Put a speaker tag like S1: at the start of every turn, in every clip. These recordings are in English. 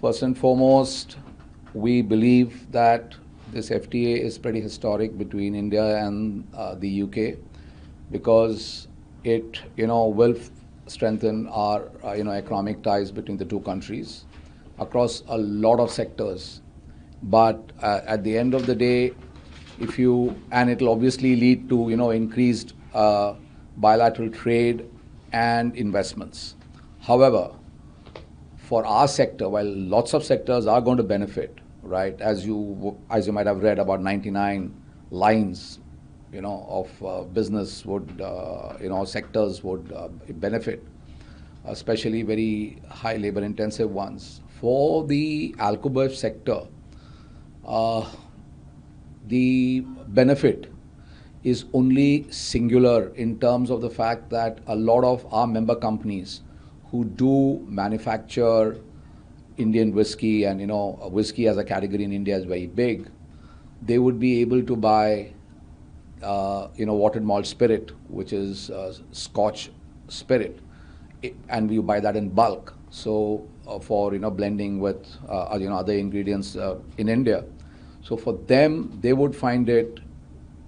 S1: First and foremost, we believe that this FTA is pretty historic between India and the UK because it, will strengthen our, economic ties between the two countries across a lot of sectors. But at the end of the day, and it'll obviously lead to, increased bilateral trade and investments. However, for our sector, while lots of sectors are going to benefit, right, as you might have read, about 99 lines, of business would, sectors would benefit, especially very high labor-intensive ones. For the alcohol sector, the benefit is only singular in terms of the fact that a lot of our member companies who do manufacture Indian whiskey, and whiskey as a category in India is very big, they would be able to buy watered malt spirit, which is Scotch spirit, and we buy that in bulk. So for blending with other ingredients in India. So for them, they would find it,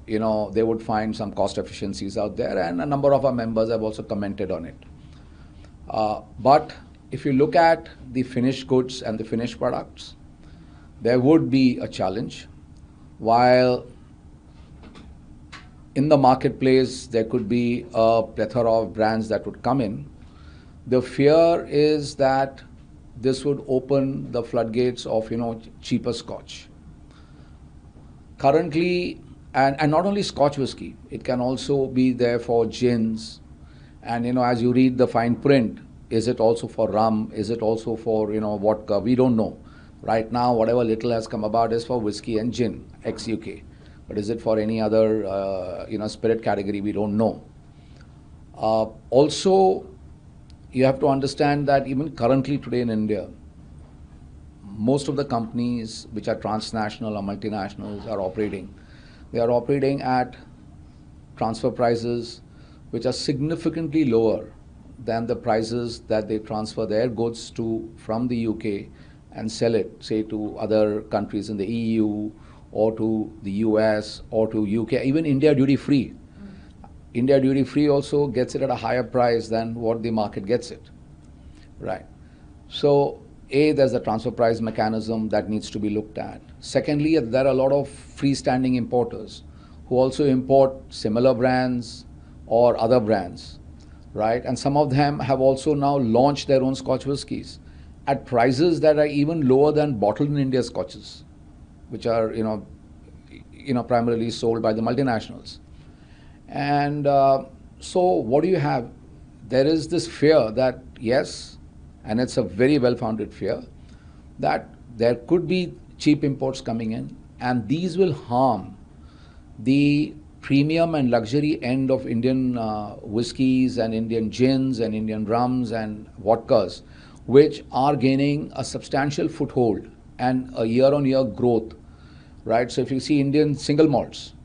S1: they would find some cost efficiencies out there, and a number of our members have also commented on it. But if you look at the finished goods and the finished products, there would be a challenge. While in the marketplace, there could be a plethora of brands that would come in, the fear is that this would open the floodgates of, cheaper Scotch. Currently, and not only Scotch whiskey, it can also be there for gins. And, as you read the fine print, is it also for rum? Is it also for, vodka? We don't know. Right now, whatever little has come about is for whiskey and gin, ex-UK. But is it for any other, spirit category? We don't know. Also, you have to understand that even currently today in India, most of the companies which are transnational or multinationals are operating. They are operating at transfer prices which are significantly lower than the prices that they transfer their goods to from the UK and sell it, say, to other countries in the EU or to the US or to UK, even India duty free. India duty free also gets it at a higher price than what the market gets it, right? So, there's a transfer price mechanism that needs to be looked at. Secondly, there are a lot of freestanding importers who also import similar brands or other brands, right? And some of them have also now launched their own Scotch whiskies at prices that are even lower than bottled in India Scotches, which are, primarily sold by the multinationals. And so what do you have? There is this fear that, yes, and it's a very well-founded fear, that there could be cheap imports coming in, and these will harm the premium and luxury end of Indian whiskies and Indian gins and Indian rums and vodkas, which are gaining a substantial foothold and a year-on-year growth, right? So if you see Indian single malts,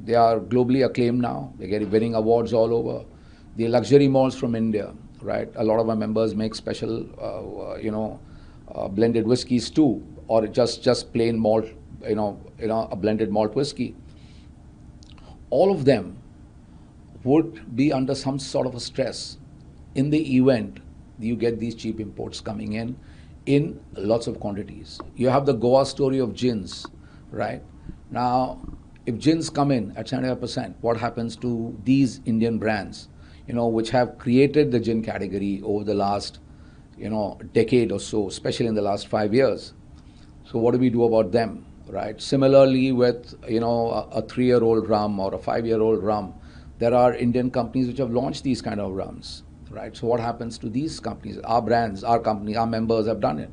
S1: they are globally acclaimed now. They're getting winning awards all over. The luxury malts from India, right? A lot of our members make special, blended whiskeys too, or just plain malt, a blended malt whiskey. All of them would be under some sort of a stress in the event you get these cheap imports coming in lots of quantities. You have the Goa story of gins, right? Now, if gins come in at 75%, what happens to these Indian brands, which have created the gin category over the last, decade or so, especially in the last 5 years? So what do we do about them, right? Similarly with, a 3-year-old rum or a 5-year-old rum, there are Indian companies which have launched these kind of rums, right? So what happens to these companies? Our brands, our company, our members have done it.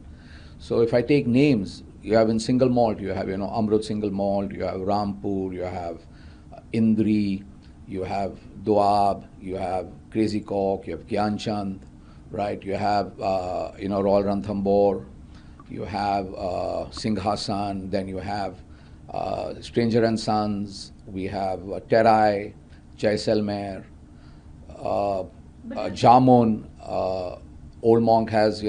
S1: So if I take names, you have in single malt, you have, Amrut single malt, you have Rampur, you have Indri, you have Doab, you have Crazy Cock, you have Gyanchand, right? You have, Royal Ranthambore, you have Singhasan, then you have Stranger and Sons, we have Terai, Jaisalmer, Jamun, Old Monk has,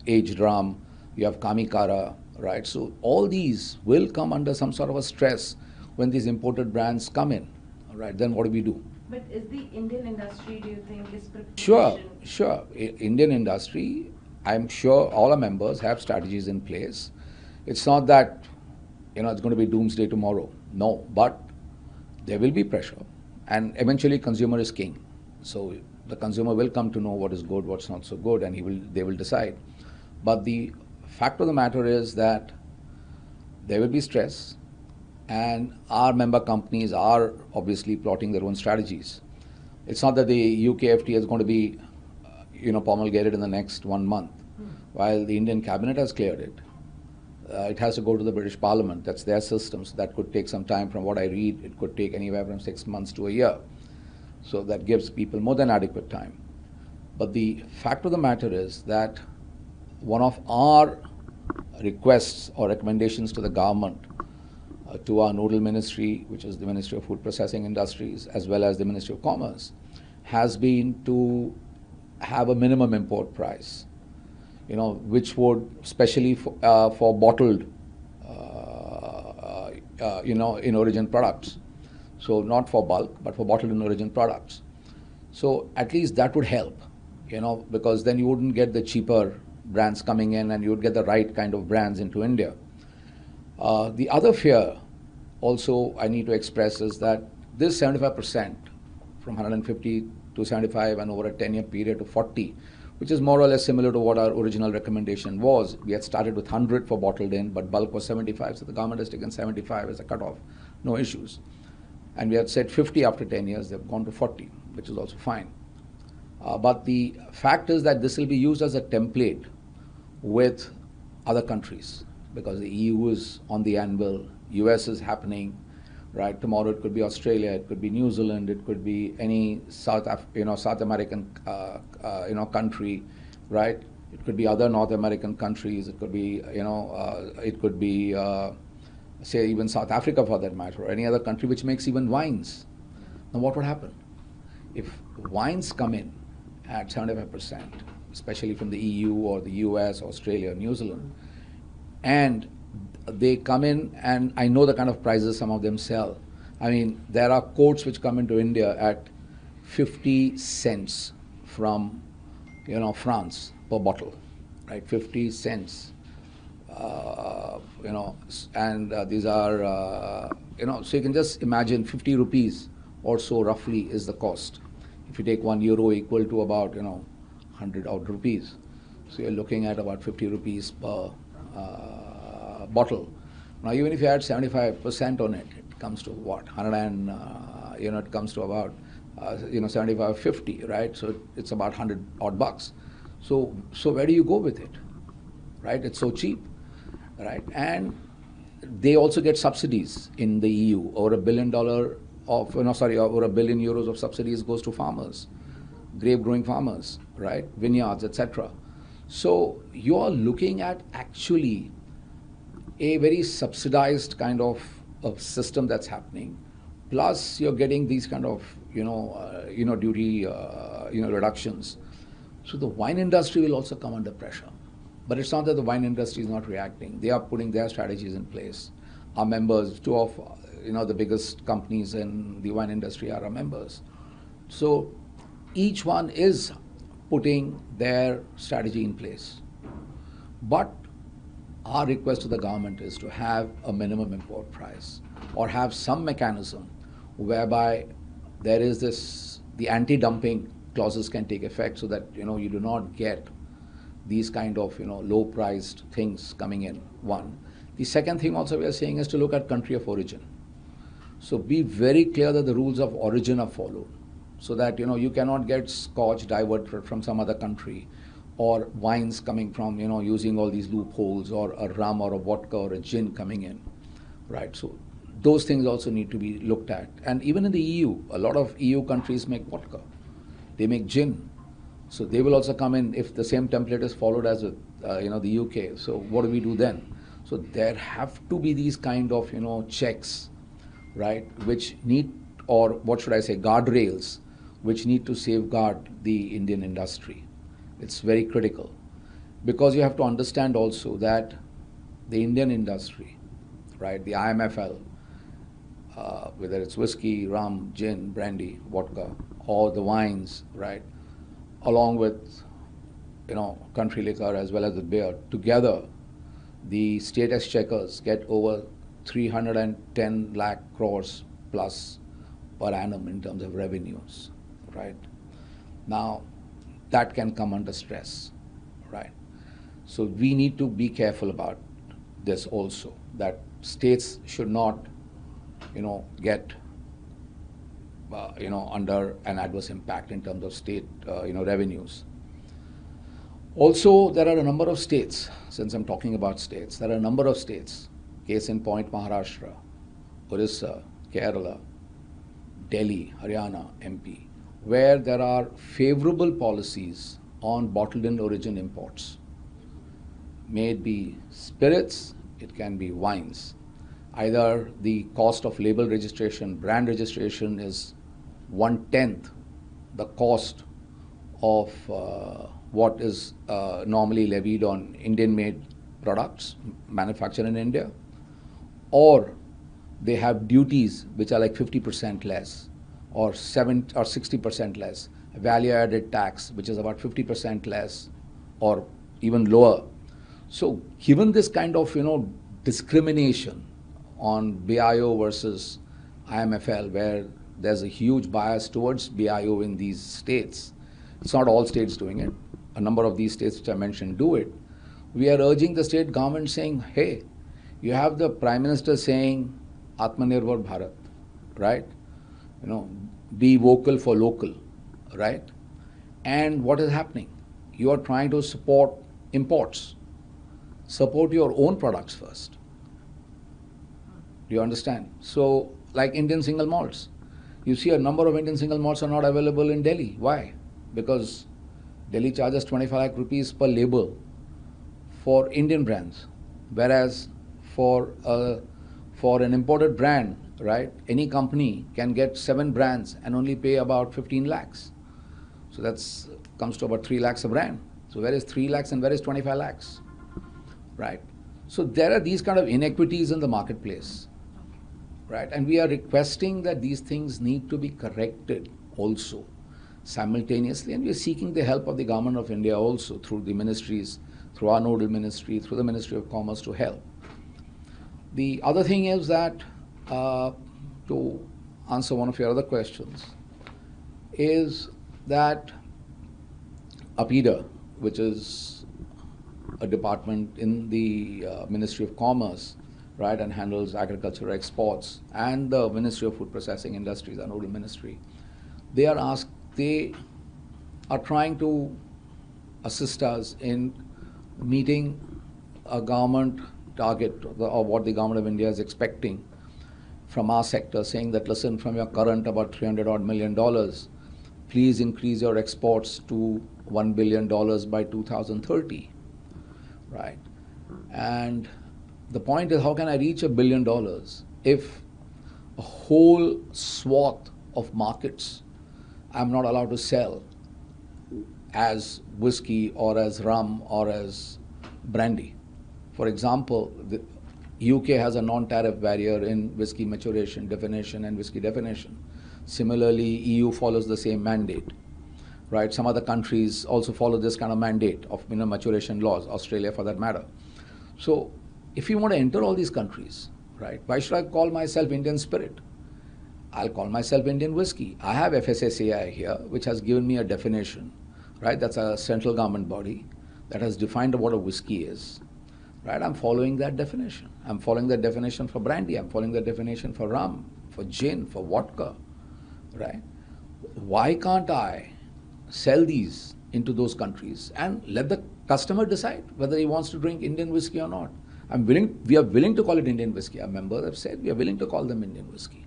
S1: aged rum. you have Kamikara, right? So all these will come under some sort of a stress when these imported brands come in, all right? Then what do we do?
S2: But is the Indian industry, do you think, is prepared?
S1: Sure. Indian industry, I'm sure all our members have strategies in place. It's not that, it's going to be doomsday tomorrow. No, but there will be pressure. And eventually consumer is king. So the consumer will come to know what is good, what's not so good, and they will decide. But the fact of the matter is that there will be stress, and our member companies are obviously plotting their own strategies. It's not that the UK FTA is going to be, promulgated in the next 1 month. While the Indian cabinet has cleared it, it has to go to the British Parliament. That's their system. So that could take some time. From what I read, it could take anywhere from 6 months to a year. So that gives people more than adequate time. But the fact of the matter is that one of our requests or recommendations to the government, to our nodal ministry, which is the Ministry of Food Processing Industries, as well as the Ministry of Commerce, has been to have a minimum import price, which would, especially for bottled, in origin products. So not for bulk, but for bottled in origin products. So at least that would help, because then you wouldn't get the cheaper brands coming in, and you would get the right kind of brands into India. The other fear also I need to express is that this 75% from 150 to 75 and over a 10-year period to 40, which is more or less similar to what our original recommendation was. We had started with 100 for bottled in, but bulk was 75, so the government has taken 75 as a cutoff, no issues. And we had said 50 after 10 years, they've gone to 40, which is also fine. But the fact is that this will be used as a template with other countries, because the EU is on the anvil, US is happening, right? Tomorrow it could be Australia, it could be New Zealand, it could be any South American country, right? It could be other North American countries. It could be say even South Africa for that matter, or any other country which makes even wines. Now what would happen if wines come in at 75%, especially from the EU or the US, Australia, New Zealand, and they come in, and I know the kind of prices some of them sell. I mean, there are quotes which come into India at 50 cents from, France per bottle, right? 50 cents. These are, so you can just imagine 50 rupees or so roughly is the cost. If you take €1 equal to about, 100 odd rupees. So you're looking at about 50 rupees per bottle. Now, even if you add 75% on it, it comes to what? It comes to about, 75, 50, right? So it's about 100 odd bucks. So where do you go with it, right? It's so cheap, right? And they also get subsidies in the EU. Over $1 billion over €1 billion of subsidies goes to farmers, grape growing farmers, right? Vineyards, etc. So you are looking at actually a very subsidized kind of system that's happening. Plus, you're getting these kind of duty reductions. So the wine industry will also come under pressure. But it's not that the wine industry is not reacting. They are putting their strategies in place. Our members, two of the biggest companies in the wine industry are our members. So each one is putting their strategy in place. But our request to the government is to have a minimum import price, or have some mechanism whereby there is the anti-dumping clauses can take effect, so that you do not get these kind of low-priced things coming in. One. The second thing also we are saying is to look at country of origin. So be very clear that the rules of origin are followed, so that you cannot get scotch diverted from some other country, or wines coming from using all these loopholes, or a rum or a vodka or a gin coming in, right? So those things also need to be looked at. And even in the EU, a lot of EU countries make vodka, they make gin. So they will also come in if the same template is followed as with the UK. So what do we do then? So there have to be these kind of checks, right, which need, or what should I say, guardrails, which need to safeguard the Indian industry. It's very critical. Because you have to understand also that the Indian industry, right, the IMFL, whether it's whiskey, rum, gin, brandy, vodka, or the wines, right, along with country liquor as well as the beer, together the state exchequers get over 310 lakh crores plus per annum in terms of revenues, right? Now, that can come under stress, right? So we need to be careful about this also, that states should not, get, under an adverse impact in terms of state, revenues. Also, there are a number of states, since I'm talking about states, there are a number of states, case in point Maharashtra, Orissa, Kerala, Delhi, Haryana, MP, where there are favorable policies on bottled in origin imports. May it be spirits, it can be wines. Either the cost of label registration, brand registration is 1/10 the cost of what is normally levied on Indian-made products manufactured in India, or they have duties which are like 50% less, or 60% less, value-added tax which is about 50% less, or even lower. So, given this kind of discrimination on BIO versus IMFL, where there's a huge bias towards BIO in these states, it's not all states doing it. A number of these states which I mentioned do it. We are urging the state government saying, hey, you have the Prime Minister saying Atmanirbhar Bharat, right? Be vocal for local, right? And what is happening? You are trying to support imports. Support your own products first. Do you understand? So, like Indian single malts, you see a number of Indian single malts are not available in Delhi. Why? Because Delhi charges 25 lakh rupees per label for Indian brands, whereas for an imported brand, right, any company can get 7 brands and only pay about 15 lakhs. So that's comes to about 3 lakhs a brand. So where is 3 lakhs and where is 25 lakhs? Right. So there are these kind of inequities in the marketplace, right? And we are requesting that these things need to be corrected also simultaneously, and we are seeking the help of the Government of India also through the ministries, through our nodal ministry, through the Ministry of Commerce to help. The other thing is that, to answer one of your other questions, is that APIDA, which is a department in the Ministry of Commerce, right, and handles agricultural exports, and the Ministry of Food Processing Industries, our nodal ministry, they are trying to assist us in meeting a government target, or what the Government of India is expecting from our sector, saying that, listen, from your current about $300 million, please increase your exports to $1 billion by 2030, right? And the point is, how can I reach $1 billion if a whole swath of markets I'm not allowed to sell as whiskey or as rum or as brandy? For example, the UK has a non-tariff barrier in whiskey maturation definition and whiskey definition. Similarly, EU follows the same mandate, right? Some other countries also follow this kind of mandate of maturation laws, Australia for that matter. So if you want to enter all these countries, right, why should I call myself Indian spirit? I'll call myself Indian whiskey. I have FSSAI here, which has given me a definition, right? That's a central government body that has defined what a whiskey is, right? I'm following that definition. I'm following that definition for brandy. I'm following that definition for rum, for gin, for vodka, right? Why can't I sell these into those countries and let the customer decide whether he wants to drink Indian whiskey or not? We are willing to call it Indian whiskey. Our members have said we are willing to call them Indian whiskey.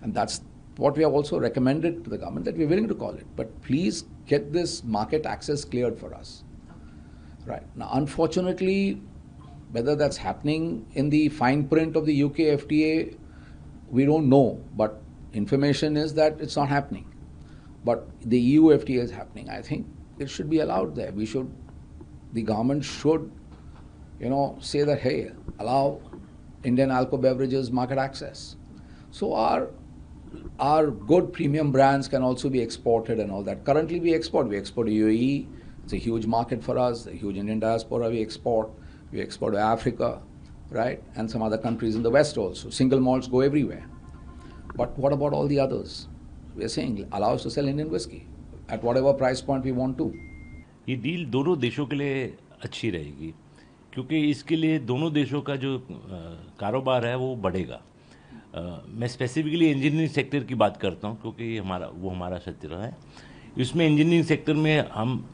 S1: And that's what we have also recommended to the government, that we're willing to call it. But please get this market access cleared for us. Right. Now, unfortunately, whether that's happening in the fine print of the UK FTA, we don't know. But information is that it's not happening. But the EU FTA is happening. I think it should be allowed there. We should the government should, say that, hey, allow Indian alcohol beverages market access. So our good premium brands can also be exported and all that. Currently, we export. We export to UAE. It's a huge market for us. A huge Indian diaspora. We export. We export to Africa, right, and some other countries in the West also. Single malts go everywhere. But what about all the others? We are saying allow us to sell Indian whiskey at whatever price point we want to.
S3: ये deal दोनों देशों के लिए अच्छी रहेगी, क्योंकि इसके लिए दोनों देशों का जो कारोबार है वो बढ़ेगा। मैं स्पेसिफिकली इंजीनियरिंग सेक्टर की बात करता हूँ, क्योंकि हमारा क्षेत्र है। इसमें इंजीनियरिंग सेक्टर में हम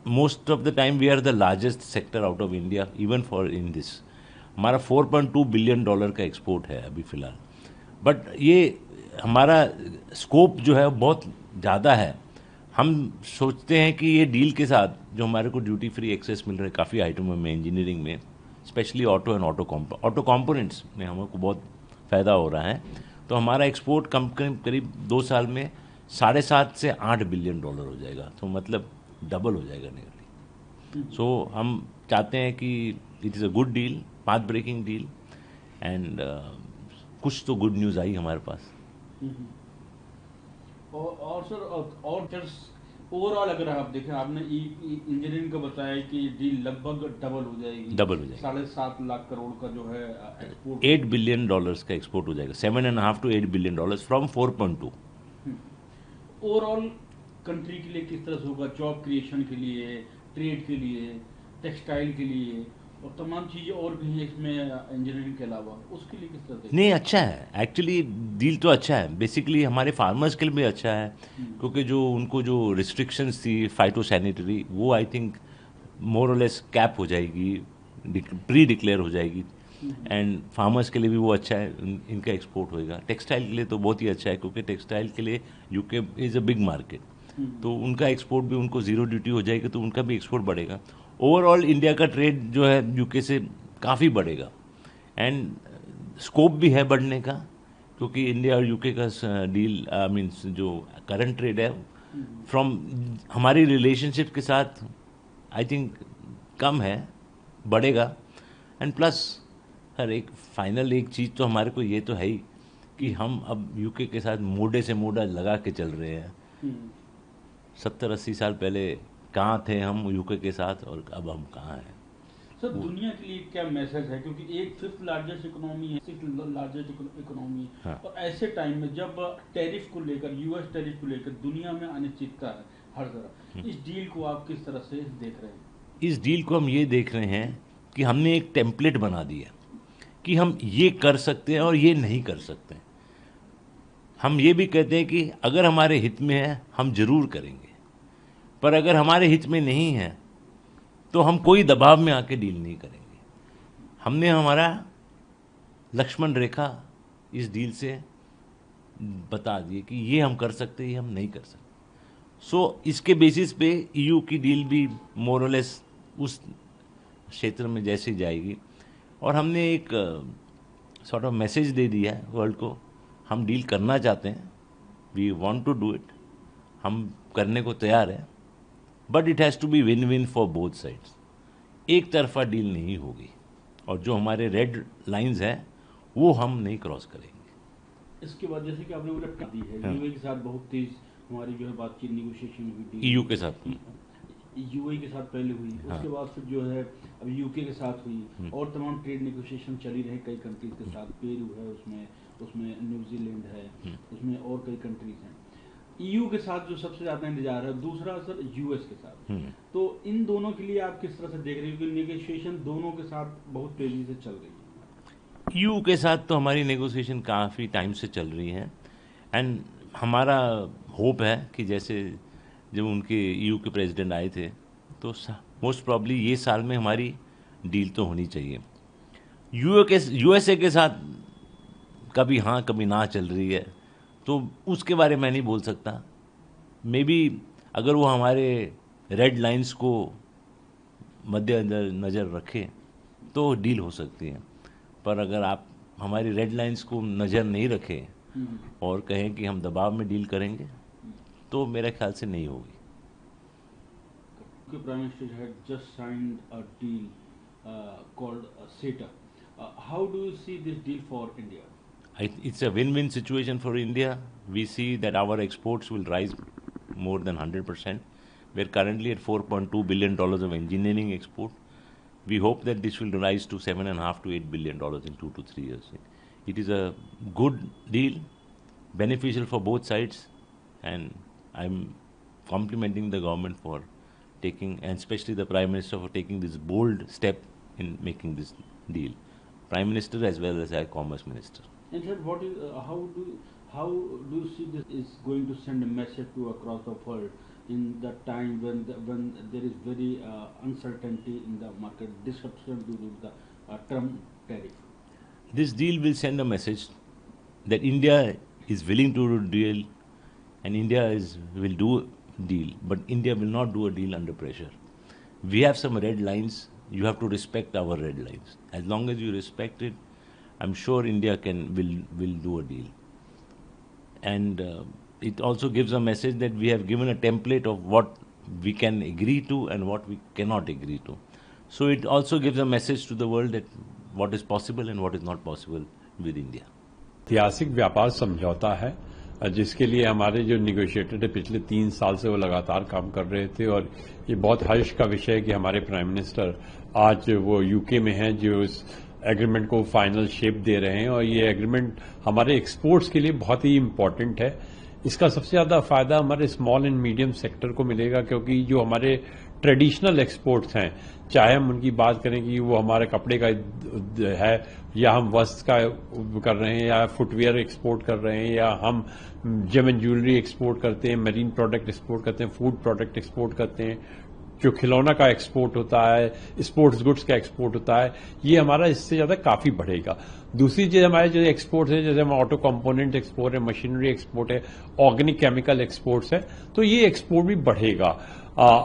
S3: most of the time we are the largest sector out of India, even for in this. हमारा $4.2 बिलियन का एक्सपोर्ट है अभी फ़िलहाल। बट ये हमारा स्कोप जो है बहुत ज़्यादा है। हम सोचते हैं कि ये डील के साथ जो हमारे को ड्यूटी फ्री एक्सेस मिल रहा है काफ़ी आइटमों में, इंजीनियरिंग में, specially auto and auto components में हमको बहुत फ़ायदा हो रहा है। तो हमारा एक्सपोर्ट करीब 2 साल में 7.5 से 8 बिलियन डॉलर हो जाएगा। तो मतलब डबल हो जाएगा नियरली। सो हम चाहते हैं कि it is a good deal, path breaking deal, and कुछ तो गुड न्यूज़ आई हमारे पास।
S4: और सर, और ओवरऑल अगर आप देखें, आपने इंजीनियरिंग का बताया कि डील लगभग डबल हो जाएगी। 7.5 लाख करोड़ का जो है एक्सपोर्ट,
S3: $8 बिलियन का एक्सपोर्ट हो जाएगा। 7.5 to 8 billion dollars from 4.2।
S4: Overall country के लिए किस तरह से होगा? जॉब क्रिएशन के लिए, ट्रेड के लिए, टेक्सटाइल के लिए और तमाम चीज़ें और भी हैं इसमें इंजीनियरिंग के अलावा, उसके लिए किस तरह से?
S3: नहीं, अच्छा है एक्चुअली, डील तो अच्छा है। बेसिकली हमारे फार्मर्स के लिए भी अच्छा है, क्योंकि जो उनको जो रिस्ट्रिक्शंस थी फाइटोसैनिटरी, वो आई थिंक मोर और लेस कैप हो जाएगी, प्री डिक्लेयर हो जाएगी। एंड फार्मर्स के लिए भी वो अच्छा है, इनका एक्सपोर्ट होएगा। टेक्सटाइल के लिए तो बहुत ही अच्छा है, क्योंकि टेक्सटाइल के लिए UK is a big market. तो उनका एक्सपोर्ट भी, उनको ज़ीरो ड्यूटी हो जाएगी, तो उनका भी एक्सपोर्ट बढ़ेगा। ओवरऑल इंडिया का ट्रेड जो है यूके से काफ़ी बढ़ेगा, एंड स्कोप भी है बढ़ने का, क्योंकि इंडिया और यूके का डील मीन्स जो करंट ट्रेड है फ्रॉम हमारी रिलेशनशिप के साथ आई थिंक कम है, बढ़ेगा। एंड प्लस हर एक फाइनल एक चीज़ तो हमारे को ये तो है ही कि हम अब यूके के साथ मोढे से मोढा लगा के चल रहे हैं। 70-80 साल पहले कहाँ थे हम यूके के साथ, और अब हम कहाँ हैं।
S4: सर, दुनिया के लिए क्या मैसेज है? क्योंकि एक 5th लार्जेस्ट इकोनॉमी है, 6th लार्जेस्ट इकोनॉमी, और ऐसे टाइम में जब टैरिफ को लेकर, यूएस टैरिफ को लेकर दुनिया में अनिश्चितता है हर तरह, इस डील को आप किस तरह से देख रहे हैं?
S3: इस डील को हम ये देख रहे हैं कि हमने एक टेम्पलेट बना दिया कि हम ये कर सकते हैं और ये नहीं कर सकते हैं। हम ये भी कहते हैं कि अगर हमारे हित में है हम जरूर करेंगे, पर अगर हमारे हित में नहीं है तो हम कोई दबाव में आके डील नहीं करेंगे। हमने हमारा लक्ष्मण रेखा इस डील से बता दिए कि ये हम कर सकते हैं, ये हम नहीं कर सकते। सो इसके बेसिस पे ईयू की डील भी मोर और लेस उस क्षेत्र में जैसे जाएगी, और हमने एक सॉर्ट ऑफ मैसेज दे दिया है वर्ल्ड को, हम डील करना चाहते हैं, we want to do it, हम करने को तैयार हैं, but it has to be win win for both sides. एक तरफा डील नहीं होगी, और जो हमारे रेड लाइंस हैं वो हम नहीं क्रॉस करेंगे।
S4: इसके बाद जैसे कि आपने उलट कर दी है, यूएई के साथ बहुत तेज हमारी जो है बातचीत, नेगोशिएशन हुई,
S3: ईयू के साथ,
S4: यूएई के साथ पहले हुई, उसके बाद फिर जो है अब यूके के साथ हुई, और तमाम ट्रेड नेगोशिएशन चली रहे कई कंट्रीज के साथ। पेरू है उसमें न्यूजीलैंड है, उसमें और कई कंट्रीज हैं। ईयू के साथ जो सबसे ज़्यादा इंतजार है, दूसरा सर यूएस के साथ। तो इन दोनों के लिए आप किस तरह से देख रहे हो कि नेगोशिएशन दोनों के साथ बहुत तेज़ी से चल रही है?
S3: ईयू के साथ तो हमारी नेगोशिएशन काफ़ी टाइम से चल रही है, एंड हमारा होप है कि जैसे जब उनके ईयू के प्रेसिडेंट आए थे, तो मोस्ट प्रॉब्ली ये साल में हमारी डील तो होनी चाहिए। यूएसए के साथ कभी हाँ कभी ना चल रही है, तो उसके बारे में नहीं बोल सकता। मे बी अगर वो हमारे रेड लाइंस को मद्देनज़र रखें तो डील हो सकती है, पर अगर आप हमारी रेड लाइंस को नज़र नहीं रखें और कहें कि हम दबाव में डील करेंगे, तो मेरे ख्याल से नहीं होगी।
S4: The Prime Minister had just signed a deal called CETA. How do you see this deal for India?
S3: It's a win-win situation for India. We see that our exports will rise more than 100%. We're currently at $4.2 billion of engineering export. We hope that this will rise to $7.5 to $8 billion in 2 to 3 years. It is a good deal, beneficial for both sides, and I'm complimenting the government for taking, and especially the Prime Minister for taking this bold step in making this deal. Prime Minister as well as our Commerce Minister.
S4: And sir, what is how do you see this is going to send a message to across the world in the time when there is very uncertainty in the market, disruption due to the Trump tariff?
S3: This deal will send a message that India is willing to do a deal, and India will do a deal, but India will not do a deal under pressure. We have some red lines. You have to respect our red lines. As long as you respect it, I'm sure India will do a deal. And it also gives a message that we have given a template of what we can agree to and what we cannot agree to. So it also gives a message to the world that what is possible and what is not possible with India.
S5: ऐतिहासिक व्यापार समझौता है जिसके लिए हमारे जो negotiator थे पिछले 3 साल से वो लगातार काम कर रहे थे, और ये बहुत हर्ष का विषय है कि हमारे प्राइम मिनिस्टर आज वो यूके में हैं जो इस एग्रीमेंट को फाइनल शेप दे रहे हैं, और ये एग्रीमेंट हमारे एक्सपोर्ट्स के लिए बहुत ही इम्पोर्टेंट है। इसका सबसे ज्यादा फायदा हमारे स्मॉल एंड मीडियम सेक्टर को मिलेगा, क्योंकि जो हमारे ट्रेडिशनल एक्सपोर्ट्स हैं, चाहे हम उनकी बात करें कि वो हमारे कपड़े का है या हम वस्त्र का कर रहे हैं या फुटवेयर एक्सपोर्ट कर रहे हैं या हम जेम एंड ज्वेलरी एक्सपोर्ट करते हैं, मरीन प्रोडक्ट एक्सपोर्ट करते हैं, फूड प्रोडक्ट एक्सपोर्ट करते हैं, जो खिलौना का एक्सपोर्ट होता है, स्पोर्ट्स गुड्स का एक्सपोर्ट होता है, ये हमारा इससे ज्यादा काफी बढ़ेगा। दूसरी चीज हमारे जो एक्सपोर्ट है, जैसे हम ऑटो कंपोनेंट एक्सपोर्ट है, मशीनरी एक्सपोर्ट है, ऑर्गेनिक केमिकल एक्सपोर्ट्स है, तो ये एक्सपोर्ट भी बढ़ेगा।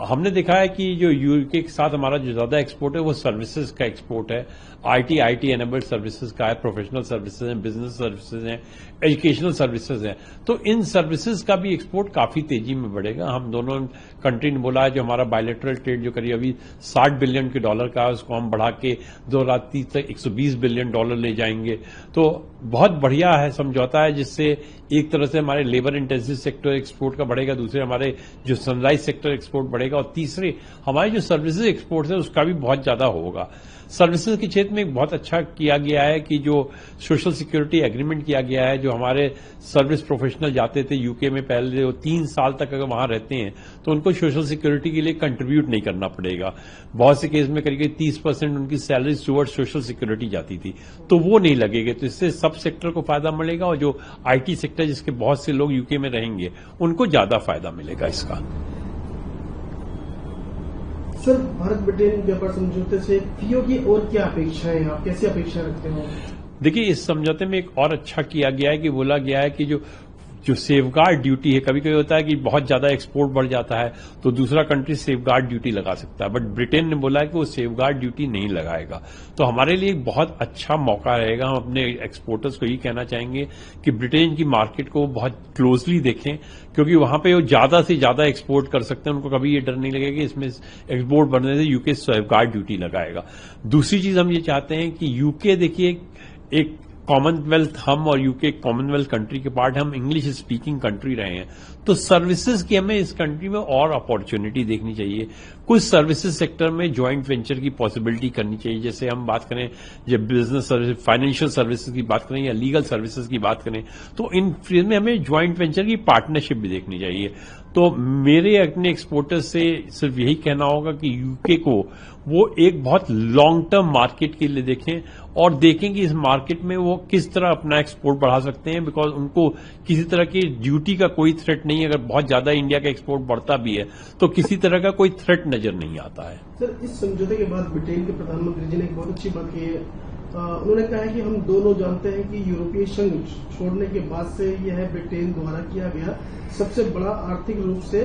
S5: हमने देखा है कि जो यूके के साथ हमारा जो ज्यादा एक्सपोर्ट है वो सर्विसेज का एक्सपोर्ट है, आईटी एनेबल्ड सर्विसेज का है, प्रोफेशनल सर्विसेज हैं, बिजनेस सर्विसेज हैं, एजुकेशनल सर्विसेज हैं, तो इन सर्विसेज का भी एक्सपोर्ट काफी तेजी में बढ़ेगा। हम दोनों कंट्री ने बोला है जो हमारा बायलैटरल ट्रेड जो करीब अभी $60 बिलियन के डॉलर का है, उसको हम बढ़ा के 2030 तक $120 बिलियन ले जाएंगे। तो बहुत बढ़िया है समझौता है, जिससे एक तरह से हमारे लेबर इंटेंसिव सेक्टर एक्सपोर्ट का बढ़ेगा, दूसरे हमारे जो सनराइज सेक्टर एक्सपोर्ट बढ़ेगा, और तीसरे हमारे जो सर्विसेज एक्सपोर्ट है उसका भी बहुत ज्यादा होगा। सर्विसेज के क्षेत्र में बहुत अच्छा किया गया है कि जो सोशल सिक्योरिटी एग्रीमेंट किया गया है, जो हमारे सर्विस प्रोफेशनल जाते थे यूके में पहले, वो 3 साल तक अगर वहां रहते हैं तो उनको सोशल सिक्योरिटी के लिए कंट्रीब्यूट नहीं करना पड़ेगा। बहुत से केस में करीब 30% उनकी सैलरी टुवर्ड सोशल सिक्योरिटी जाती थी, तो वो नहीं लगेगी। तो इससे सब सेक्टर को फायदा मिलेगा, और जो आईटी सेक्टर जिसके बहुत से लोग यूके में रहेंगे उनको ज्यादा फायदा मिलेगा इसका।
S6: सर, भारत ब्रिटेन व्यापार समझौते से फीओ की और क्या अपेक्षाएं हैं, आप कैसी अपेक्षा रखते हो?
S5: देखिए, इस समझौते में एक और अच्छा किया गया है कि बोला गया है कि जो सेफगार्ड ड्यूटी है, कभी कभी होता है कि बहुत ज्यादा एक्सपोर्ट बढ़ जाता है तो दूसरा कंट्री सेफगार्ड ड्यूटी लगा सकता है, बट ब्रिटेन ने बोला है कि वो सेफगार्ड ड्यूटी नहीं लगाएगा। तो हमारे लिए एक बहुत अच्छा मौका रहेगा। हम अपने एक्सपोर्टर्स को यही कहना चाहेंगे कि ब्रिटेन की मार्केट को बहुत क्लोजली देखें, क्योंकि वहां पे वो ज्यादा से ज्यादा एक्सपोर्ट कर सकते हैं। उनको कभी ये डर नहीं लगेगा कि इसमें एक्सपोर्ट बढ़ने से यूके सेफगार्ड ड्यूटी लगाएगा। दूसरी चीज हम ये चाहते हैं कि यूके देखिए एक कॉमनवेल्थ, हम और यूके कॉमनवेल्थ कंट्री के पार्ट, हम इंग्लिश स्पीकिंग कंट्री रहे हैं, तो सर्विसेज की हमें इस कंट्री में और अपॉर्चुनिटी देखनी चाहिए। कुछ सर्विसेज सेक्टर में ज्वाइंट वेंचर की पॉसिबिलिटी करनी चाहिए। जैसे हम बात करें जब बिजनेस सर्विस, फाइनेंशियल सर्विसेज की बात करें या लीगल सर्विसेज की बात करें, तो इन फील्ड में हमें ज्वाइंट वेंचर की पार्टनरशिप भी देखनी चाहिए। तो मेरे अपने एक्सपोर्टर्स से सिर्फ यही कहना होगा कि यूके को वो एक बहुत लॉन्ग टर्म मार्केट के लिए देखें और देखें कि इस मार्केट में वो किस तरह अपना एक्सपोर्ट बढ़ा सकते हैं, बिकॉज उनको किसी तरह की ड्यूटी का कोई थ्रेट नहीं है। अगर बहुत ज्यादा इंडिया का एक्सपोर्ट बढ़ता भी है तो किसी तरह का कोई थ्रेट नजर नहीं आता है।
S6: सर, इस समझौते के बाद ब्रिटेन के प्रधानमंत्री जी ने एक बहुत अच्छी बात की है। उन्होंने कहा है कि हम दोनों जानते हैं कि यूरोपीय संघ छोड़ने के बाद से यह ब्रिटेन द्वारा किया गया सबसे बड़ा आर्थिक रूप से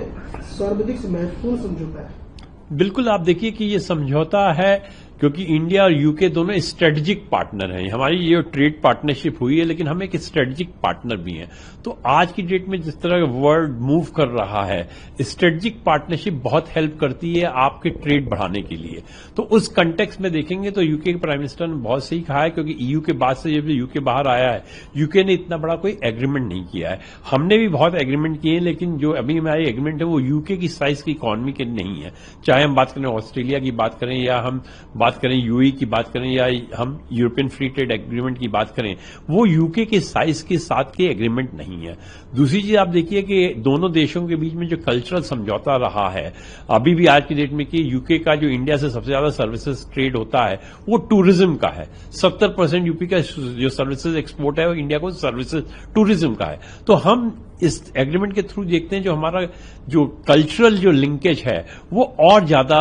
S6: सर्वाधिक महत्वपूर्ण समझौता है।
S5: बिल्कुल, आप देखिए कि ये समझौता है क्योंकि इंडिया और यूके दोनों स्ट्रेटेजिक पार्टनर हैं। हमारी ये ट्रेड पार्टनरशिप हुई है, लेकिन हम एक स्ट्रेटेजिक पार्टनर भी हैं। तो आज की डेट में जिस तरह वर्ल्ड मूव कर रहा है, स्ट्रेटेजिक पार्टनरशिप बहुत हेल्प करती है आपके ट्रेड बढ़ाने के लिए। तो उस कंटेक्स्ट में देखेंगे तो यूके के प्राइम मिनिस्टर ने बहुत सही कहा है, क्योंकि ईयू के बाद से जब यूके बाहर आया है, यूके ने इतना बड़ा कोई एग्रीमेंट नहीं किया है। हमने भी बहुत एग्रीमेंट किए हैं, लेकिन जो अभी हमारे एग्रीमेंट है वो यूके की साइज की इकोनॉमी के नहीं है। चाहे हम बात करें ऑस्ट्रेलिया की बात करें, या हम बात करें यूएई की बात करें, या हम यूरोपियन फ्री ट्रेड एग्रीमेंट की बात करें, वो यूके के साइज के साथ के एग्रीमेंट नहीं है। दूसरी चीज आप देखिए कि दोनों देशों के बीच में जो कल्चरल समझौता रहा है अभी भी आज की डेट में, कि यूके का जो इंडिया से सबसे ज्यादा सर्विसेज ट्रेड होता है वो टूरिज्म का है। 70% यूपी का जो सर्विसेज एक्सपोर्ट है वो इंडिया को सर्विसेज टूरिज्म का है। तो हम इस एग्रीमेंट के थ्रू देखते हैं जो हमारा जो कल्चरल जो लिंकेज है वो और ज्यादा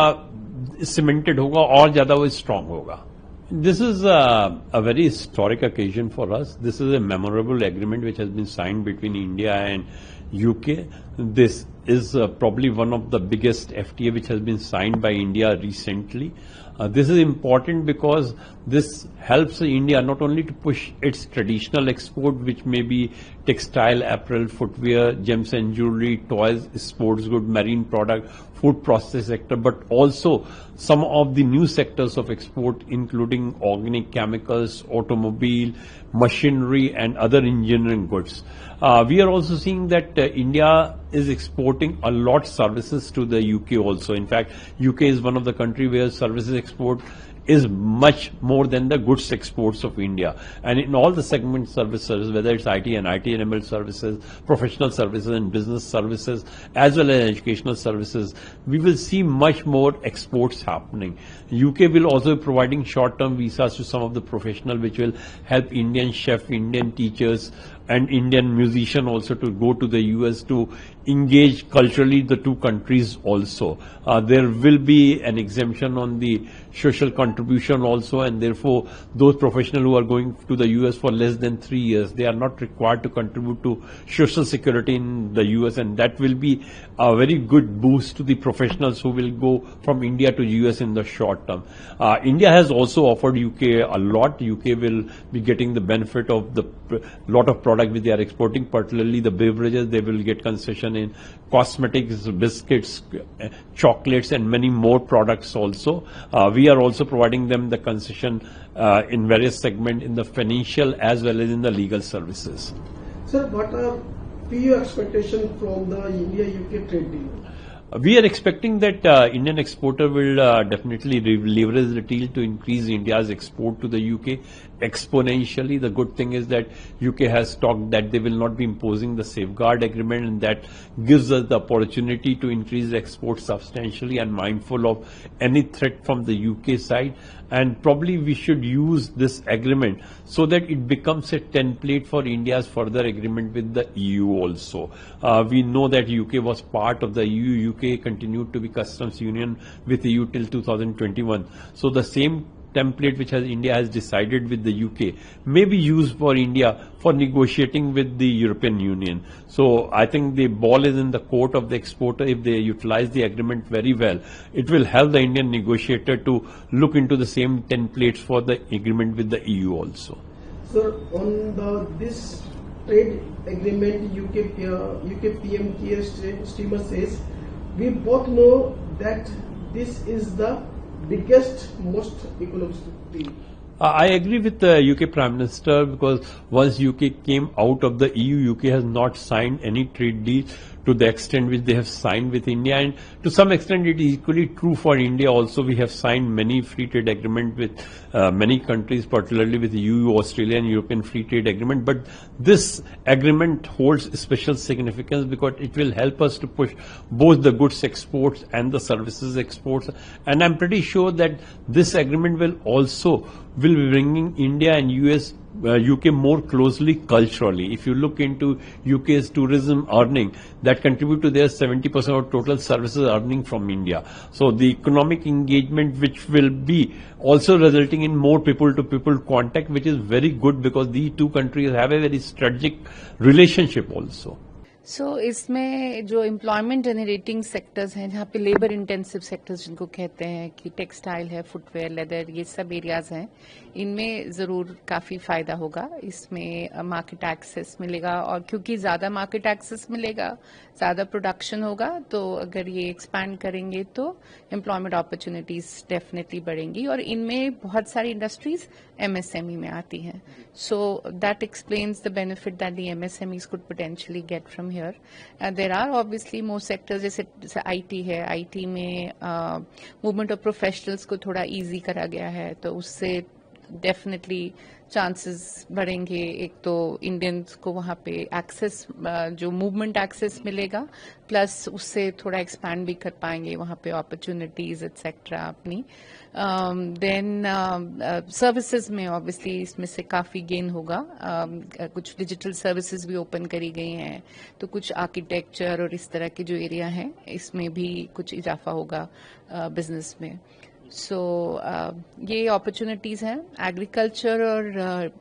S5: सीमेंटेड होगा, और ज्यादा वो स्ट्रांग होगा। This is a very historic occasion for us. This is a memorable agreement which has been signed between India and UK. This is probably one of the biggest FTA which has been signed by India recently. This is important because this helps India not only to push its traditional export, which may be textile, apparel, footwear, gems and jewelry, toys, sports goods, marine product, food process sector, but also some of the new sectors of export, including organic chemicals, automobile, machinery and other engineering goods. We are also seeing that India is exporting a lot services to the UK also. In fact, UK is one of the country where services export is much more than the goods exports of India. And in all the segment services, whether it's IT and IT-enabled services, professional services and business services, as well as educational services, we will see much more exports happening. UK will also be providing short-term visas to some of the professional, which will help Indian chef, Indian teachers, and Indian musician also to go to the US to engage culturally the two countries also. There will be an exemption on the social contribution also, and therefore those professionals who are going to the US for less than 3 years, they are not required to contribute to social security in the US, and that will be a very good boost to the professionals who will go from India to US in the short term. India has also offered UK a lot. UK will be getting the benefit of the lot of products which they are exporting, particularly the beverages. They will get concession in cosmetics, biscuits, chocolates and many more products also. We are also providing them the concession in various segments in the financial as well as in the legal services.
S6: Sir, what are your expectations from the India-UK trade deal?
S5: We are expecting that Indian exporter will definitely leverage the deal to increase India's export to the UK exponentially. The good thing is that UK has talked that they will not be imposing the safeguard agreement, and that gives us the opportunity to increase exports substantially, and mindful of any threat from the UK side. And probably we should use this agreement so that it becomes a template for India's further agreement with the EU also. We know that UK was part of the EU. UK continued to be customs union with the EU till 2021. So the same template which India has decided with the UK may be used for India for negotiating with the European Union. So I think the ball is in the court of the exporter. If they utilize the agreement very well, it will help the Indian negotiator to look into the same templates for the agreement with the EU also.
S6: Sir, on this trade agreement, UK PM Keir Starmer says, we both know that this is the biggest, most economic deal.
S5: I agree with the UK Prime Minister, because once UK came out of the EU, UK has not signed any trade deal to the extent which they have signed with India, and to some extent it is equally true for India also. We have signed many free trade agreements with many countries, particularly with the EU, Australia and European Free Trade Agreement, but this agreement holds special significance because it will help us to push both the goods exports and the services exports, and I'm pretty sure that this agreement will be bringing India and UK more closely culturally. If you look into UK's tourism earning, that contribute to their 70% of total services earning from India. So the economic engagement, which will be also resulting in more people-to-people contact, which is very good because these two countries have a very strategic relationship also.
S7: इसमें जो employment generating sectors हैं, जहाँ पे labour intensive sectors जिनको कहते हैं, कि textile है, फुटवेयर, लेदर, ये सब एरियाज हैं, इनमें ज़रूर काफ़ी फ़ायदा होगा। इसमें मार्केट एक्सेस मिलेगा, और क्योंकि ज़्यादा मार्केट एक्सेस मिलेगा, ज़्यादा प्रोडक्शन होगा, तो अगर ये एक्सपैंड करेंगे तो एम्प्लॉयमेंट अपॉर्चुनिटीज़ डेफिनेटली बढ़ेंगी। और इनमें बहुत सारी इंडस्ट्रीज MSME में आती हैं, so that explains the benefit that the MSMEs could potentially get from here. There are obviously more sectors, जैसे IT है, IT में मूवमेंट ऑफ प्रोफेशनल्स को थोड़ा इजी करा गया है, तो उससे डेफिनेटली चांसेस बढ़ेंगे। एक तो इंडियंस को वहाँ पे एक्सेस, जो मूवमेंट एक्सेस मिलेगा, प्लस उससे थोड़ा एक्सपैंड भी कर पाएंगे वहाँ पे अपॉर्चुनिटीज एक्सेट्रा अपनी। देन सर्विसेज में ऑब्वियसली इसमें से काफ़ी गेन होगा। कुछ डिजिटल सर्विसेज भी ओपन करी गई हैं, तो कुछ आर्किटेक्चर और इस तरह के जो एरिया हैं, इसमें भी कुछ इजाफा होगा बिजनेस में। ये अपॉर्चुनिटीज़ हैं। एग्रीकल्चर और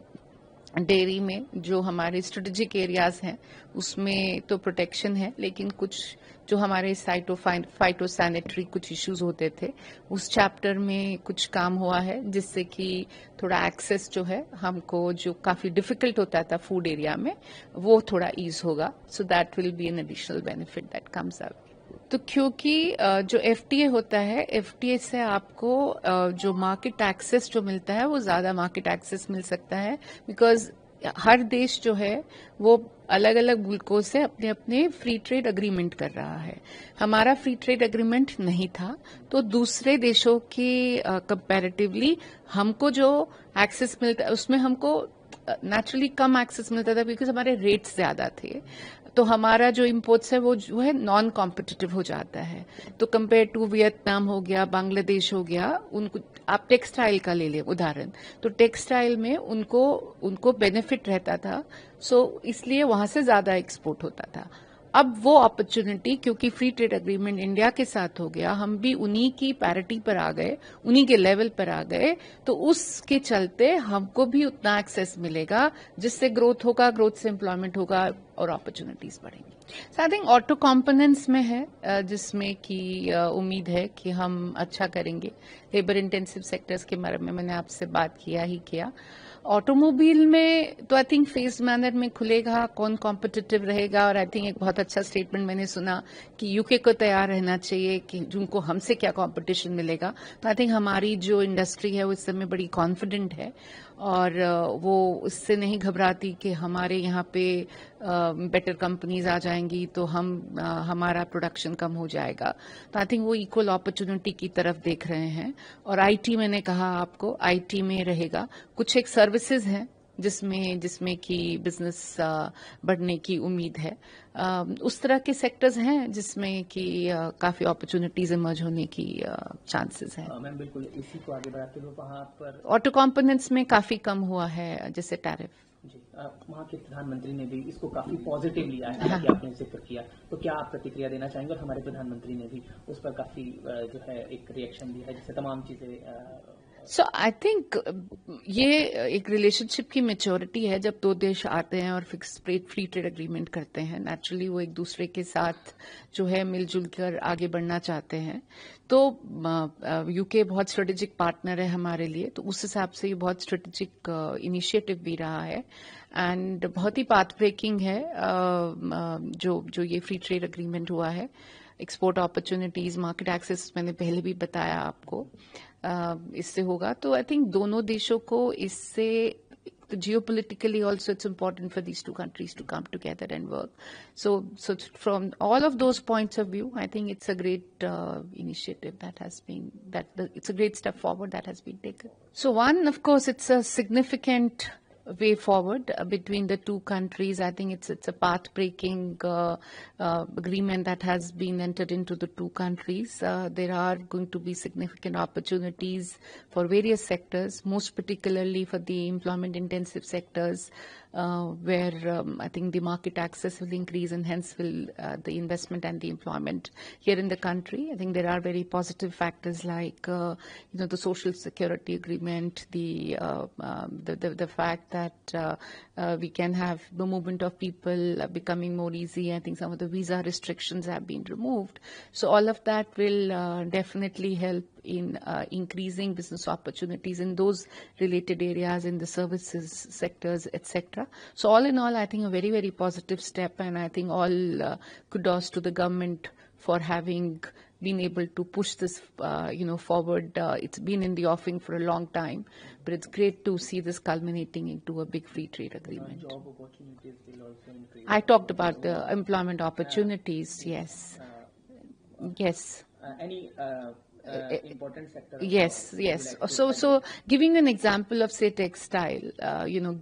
S7: डेयरी में जो हमारे स्ट्रेटेजिक एरियाज हैं, उसमें तो प्रोटेक्शन है, लेकिन कुछ जो हमारे फाइटोसैनिटरी कुछ इश्यूज होते थे, उस चैप्टर में कुछ काम हुआ है, जिससे कि थोड़ा एक्सेस जो है हमको, जो काफ़ी डिफिकल्ट होता था फूड एरिया में, वो थोड़ा ईज होगा। So that will be an additional benefit that comes out. तो क्योंकि जो FTA होता है, FTA से आपको जो मार्केट एक्सेस जो मिलता है, वो ज़्यादा मार्केट एक्सेस मिल सकता है, बिकॉज हर देश जो है वो अलग अलग मुल्कों से अपने अपने फ्री ट्रेड अग्रीमेंट कर रहा है। हमारा फ्री ट्रेड अग्रीमेंट नहीं था, तो दूसरे देशों के कंपैरेटिवली हमको जो एक्सेस मिलता है, उसमें हमको नेचुरली कम एक्सेस मिलता था, बिकॉज हमारे रेट्स ज़्यादा थे। तो हमारा जो इम्पोर्ट्स है वो जो है नॉन कॉम्पिटिटिव हो जाता है। तो कंपेयर टू वियतनाम हो गया, बांग्लादेश हो गया, उनको आप टेक्सटाइल का ले लें उदाहरण, तो टेक्सटाइल में उनको बेनिफिट रहता था, सो इसलिए वहां से ज्यादा एक्सपोर्ट होता था। अब वो अपॉर्चुनिटी, क्योंकि फ्री ट्रेड अग्रीमेंट इंडिया के साथ हो गया, हम भी उन्हीं की पैरिटी पर आ गए, उन्हीं के लेवल पर आ गए, तो उसके चलते हमको भी उतना एक्सेस मिलेगा, जिससे ग्रोथ होगा, ग्रोथ से एम्प्लॉयमेंट होगा और अपॉर्चुनिटीज बढ़ेंगी। सो आई थिंक ऑटो कॉम्पोनेंट्स में है, जिसमें कि उम्मीद है कि हम अच्छा करेंगे। लेबर इंटेंसिव सेक्टर्स के बारे में मैंने आपसे बात किया। ऑटोमोबाइल में तो आई थिंक फेज मैनर में खुलेगा, कौन कॉम्पिटिटिव रहेगा, और आई थिंक एक बहुत अच्छा स्टेटमेंट मैंने सुना कि यूके को तैयार रहना चाहिए कि जिनको हमसे क्या कंपटीशन मिलेगा। तो आई थिंक हमारी जो इंडस्ट्री है वो इस समय बड़ी कॉन्फिडेंट है, और वो इससे नहीं घबराती कि हमारे यहाँ पे बेटर कंपनीज आ जाएंगी तो हमारा प्रोडक्शन कम हो जाएगा। तो आई थिंक वो इक्वल अपॉर्चुनिटी की तरफ देख रहे हैं। और IT मैंने कहा आपको, IT में रहेगा, कुछ एक सर्विसेज हैं जिसमें कि बिजनेस बढ़ने की उम्मीद है। उस तरह के सेक्टर्स हैं जिसमें कि काफी अपॉर्चुनिटीज इमर्ज होने की चांसेस हैं।
S8: मैम बिल्कुल, इसी को आगे बढ़ाते हुए वहाँ पर
S7: ऑटो कंपोनेंट्स में काफी कम हुआ है, जैसे टैरिफ
S8: जी, वहाँ के प्रधानमंत्री ने भी इसको काफी पॉजिटिव लिया है, कि आपने जिक्र किया, तो क्या आप प्रतिक्रिया देना चाहेंगे? और हमारे प्रधानमंत्री ने भी उस पर काफी जो है एक रिएक्शन दिया है, जिससे तमाम चीजें
S7: सो आई थिंक ये एक रिलेशनशिप की मेच्योरिटी है। जब दो देश आते हैं और फिक्स फ्री ट्रेड अग्रीमेंट करते हैं, नेचुरली वो एक दूसरे के साथ जो है मिलजुल कर आगे बढ़ना चाहते हैं। तो यूके बहुत स्ट्रेटेजिक पार्टनर है हमारे लिए, तो उस हिसाब से ये बहुत स्ट्रेटेजिक इनिशिएटिव भी रहा है, एंड बहुत ही पाथ ब्रेकिंग है जो ये फ्री ट्रेड अग्रीमेंट हुआ है। एक्सपोर्ट अपॉर्चुनिटीज, मार्केट एक्सेस मैंने पहले भी बताया आपको, इससे होगा। तो आई थिंक दोनों देशों को इससे geopolitically also it's important for these two countries to come together and work. So from all of those points of view, I think it's a great initiative it's a great step forward that has been taken. So one, of course, it's a significant way forward between the two countries. I think it's a path-breaking agreement that has been entered into the two countries. There are going to be significant opportunities for various sectors, most particularly for the employment-intensive sectors, where I think the market access will increase and hence will the investment and the employment here in the country. I think there are very positive factors like the social security agreement, the fact that we can have the movement of people becoming more easy. I think some of the visa restrictions have been removed. So all of that will definitely help in increasing business opportunities in those related areas, in the services sectors, etc. So all in all, I think a very, very positive step, and I think all kudos to the government for having been able to push this, forward. It's been in the offing for a long time, but it's great to see this culminating into a big free trade agreement.
S8: Job opportunities will also increase.
S7: I talked about the employment opportunities. Yes. Yes.
S8: Any important sector?
S7: Yes, yes. So giving an example of, say, textile,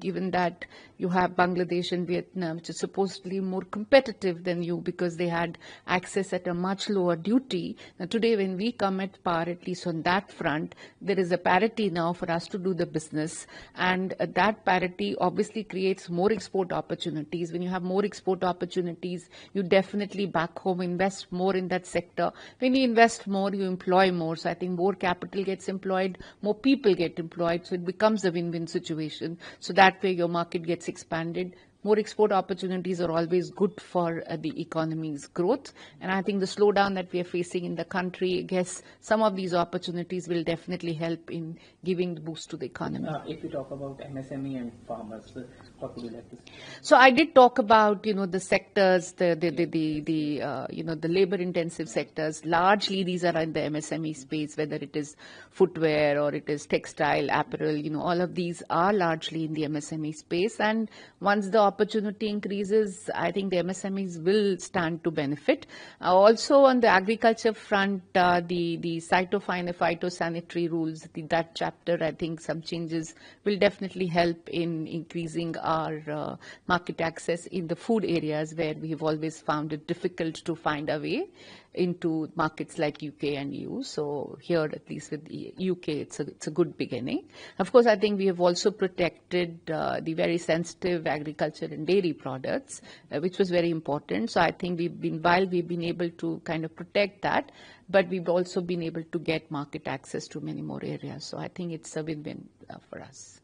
S7: given that you have Bangladesh and Vietnam, which is supposedly more competitive than you because they had access at a much lower duty. Now, today, when we come at par, at least on that front, there is a parity now for us to do the business. And that parity obviously creates more export opportunities. When you have more export opportunities, you definitely back home invest more in that sector. When you invest more, you employ more. So I think more capital gets employed, more people get employed. So it becomes a win-win situation. So that way your market gets expanded. More export opportunities are always good for the economy's growth. And I think the slowdown that we are facing in the country, I guess some of these opportunities will definitely help in giving the boost to the economy.
S8: If we talk about MSME and farmers, what would you like to say?
S7: So I did talk about, the sectors, the labor-intensive sectors. Largely, these are in the MSME space, whether it is footwear or it is textile, apparel. All of these are largely in the MSME space. And once the opportunity increases, I think the MSMEs will stand to benefit. Also, on the agriculture front, the phytosanitary rules, that chapter, I think some changes will definitely help in increasing our market access in the food areas where we have always found it difficult to find a way into markets like UK and EU. So here, at least with the UK, it's a good beginning. Of course, I think we have also protected the very sensitive agriculture and dairy products, which was very important. So I think while we've been able to kind of protect that, but we've also been able to get market access to many more areas. So I think it's a win-win for us.